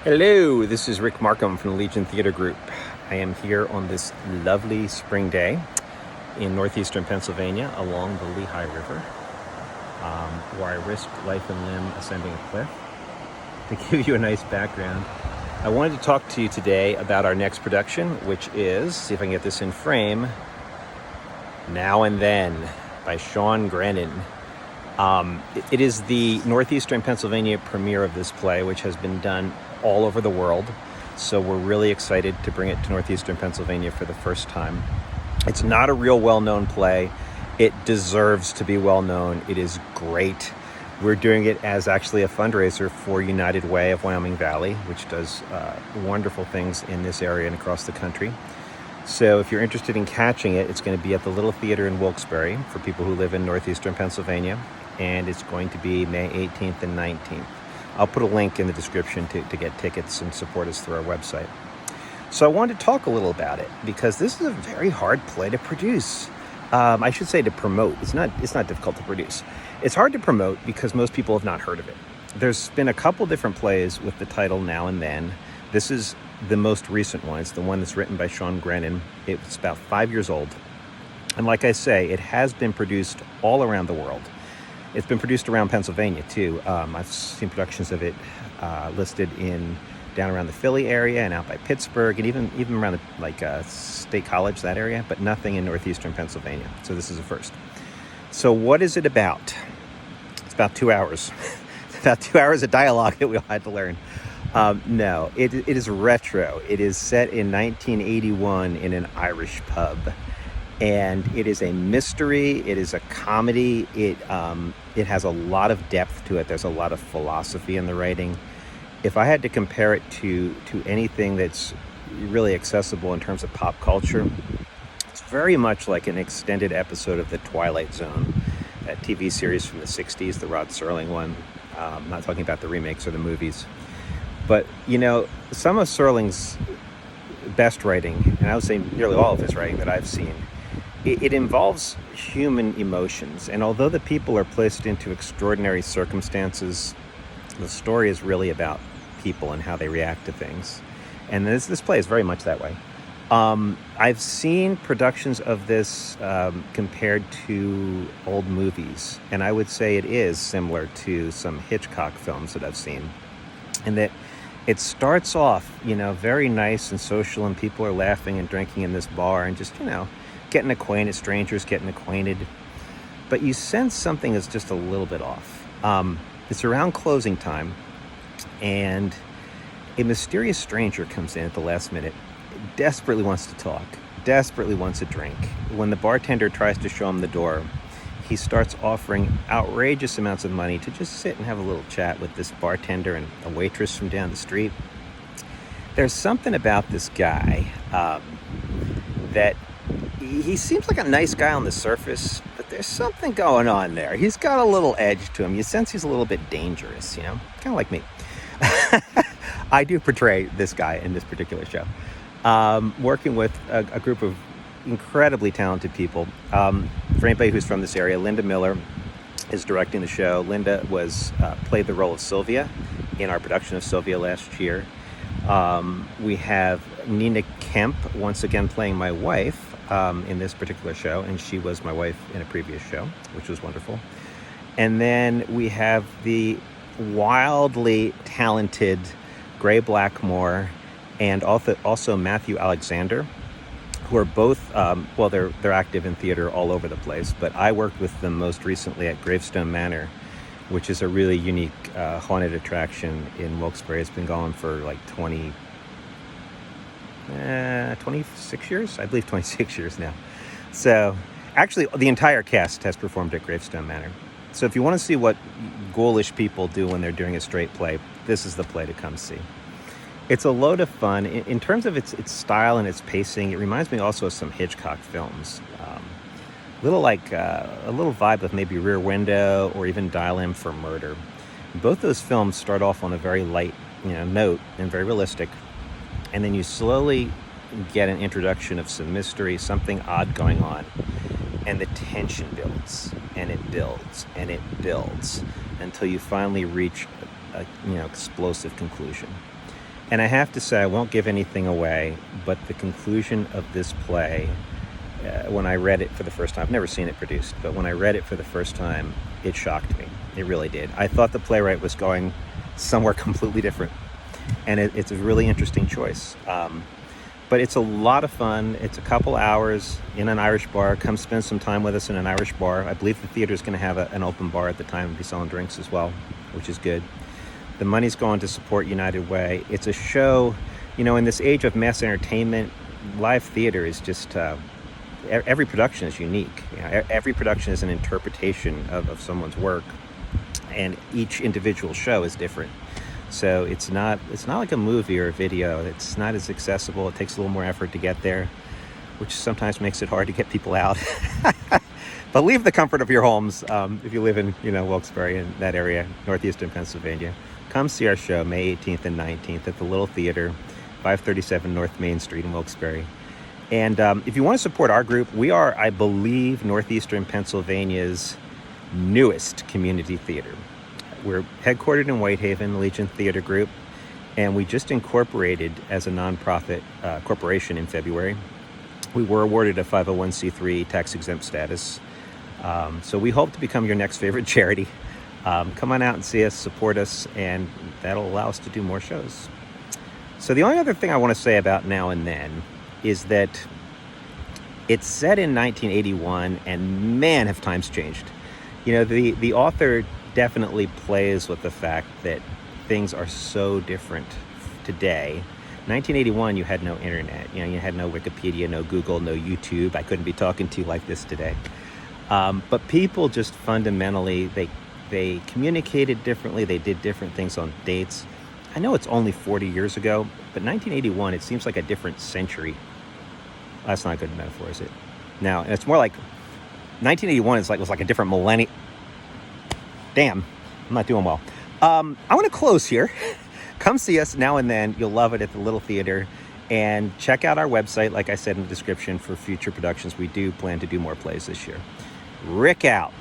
Hello, this is Rick Markham from the Legion Theater Group. I am here on this lovely spring day in northeastern Pennsylvania along the Lehigh River, where I risked life and limb ascending a cliff. To give you a nice background, I wanted to talk to you today about our next production, which is, see if I can get this in frame, Now and Then by Sean Grennan. It is the northeastern Pennsylvania premiere of this play, which has been done all over the world. So we're really excited to bring it to northeastern Pennsylvania for the first time. It's not a real well-known play. It deserves to be well-known. It is great. We're doing it as actually a fundraiser for United Way of Wyoming Valley, which does wonderful things in this area and across the country. So if you're interested in catching it, it's going to be at the Little Theater in Wilkes-Barre for people who live in northeastern Pennsylvania. And it's going to be May 18th and 19th. I'll put a link in the description to get tickets and support us through our website. So I wanted to talk a little about it because this is a very hard play to produce. I should say to promote. It's not difficult to produce. It's hard to promote because most people have not heard of it. There's been a couple different plays with the title Now and Then. This is the most recent one. It's the one that's written by Sean Grennan. It's about 5 years old. And like I say, it has been produced all around the world. It's been produced around Pennsylvania too. I've seen productions of it listed down around the Philly area and out by Pittsburgh and even around State College, that area, but nothing in northeastern Pennsylvania. So this is a first. So what is it about? It's about 2 hours. It's about 2 hours of dialogue that we all had to learn. No, it is retro. It is set in 1981 in an Irish pub. And it is a mystery. It is a comedy. It has a lot of depth to it. There's a lot of philosophy in the writing. If I had to compare it to anything that's really accessible in terms of pop culture, it's very much like an extended episode of The Twilight Zone, that TV series from the 60s, the Rod Serling one. I'm not talking about the remakes or the movies. But, some of Serling's best writing, and I would say nearly all of his writing that I've seen, it involves human emotions, and although the people are placed into extraordinary circumstances, the story is really about people and how they react to things. And this play is very much that way. I've seen productions of this compared to old movies, and I would say it is similar to some Hitchcock films that I've seen, in that it starts off, very nice and social, and people are laughing and drinking in this bar and just, getting acquainted, strangers getting acquainted. But you sense something is just a little bit off. It's around closing time, and a mysterious stranger comes in at the last minute, desperately wants to talk, desperately wants a drink. When the bartender tries to show him the door, he starts offering outrageous amounts of money to just sit and have a little chat with this bartender and a waitress from down the street. There's something about this guy that he seems like a nice guy on the surface, but there's something going on there. He's got a little edge to him. You sense he's a little bit dangerous, kind of like me. I do portray this guy in this particular show. Working with a group of incredibly talented people. For anybody who's from this area, Linda Miller is directing the show. Linda played the role of Sylvia in our production of Sylvia last year. We have Nina Kemp once again playing my wife in this particular show, and she was my wife in a previous show, which was wonderful. And then we have the wildly talented Gray Blackmore and also Matthew Alexander, who are both, they're active in theater all over the place, but I worked with them most recently at Gravestone Manor, which is a really unique haunted attraction in Wilkes-Barre. It's been going for like 26 years? I believe 26 years now. So actually, the entire cast has performed at Gravestone Manor. So if you want to see what ghoulish people do when they're doing a straight play, this is the play to come see. It's a load of fun. In terms of its style and its pacing, it reminds me also of some Hitchcock films. A little vibe with maybe Rear Window or even Dial M for Murder. Both those films start off on a very light, note and very realistic, and then you slowly get an introduction of some mystery, something odd going on, and the tension builds and it builds and it builds until you finally reach a explosive conclusion. And I have to say, I won't give anything away, but the conclusion of this play, when I read it for the first time, I've never seen it produced, but when I read it for the first time, it shocked me. It really did. I thought the playwright was going somewhere completely different, and it's a really interesting choice. But it's a lot of fun. It's a couple hours in an Irish bar. Come spend some time with us in an Irish bar. I believe the theater is going to have an open bar at the time and be selling drinks as well, which is good. The money's going to support United Way. It's a show, in this age of mass entertainment, live theater is just, every production is unique. Every production is an interpretation of someone's work, and each individual show is different. So it's not like a movie or a video. It's not as accessible. It takes a little more effort to get there, which sometimes makes it hard to get people out. But leave the comfort of your homes if you live in Wilkes-Barre, in that area, northeastern Pennsylvania. Come see our show May 18th and 19th at the Little Theater, 537 North Main Street in Wilkes-Barre. And if you want to support our group, we are, I believe, northeastern Pennsylvania's newest community theater. We're headquartered in Whitehaven, Legion Theater Group, and we just incorporated as a nonprofit corporation in February. We were awarded a 501c3 tax-exempt status. So we hope to become your next favorite charity. Come on out and see us, support us, and that'll allow us to do more shows. So the only other thing I want to say about Now and Then is that it's set in 1981, and man, have times changed. The author definitely plays with the fact that things are so different today. 1981, you had no internet. You had no Wikipedia, no Google, no YouTube. I couldn't be talking to you like this today. But people just fundamentally, they communicated differently. They did different things on dates. I know it's only 40 years ago, but 1981, it seems like a different century. That's not a good metaphor, is it? Now, it's more like 1981 was like a different millennium. Damn, I'm not doing well. I want to close here. Come see us Now and Then. You'll love it at the Little Theater. And check out our website, like I said in the description, for future productions. We do plan to do more plays this year. Rick out.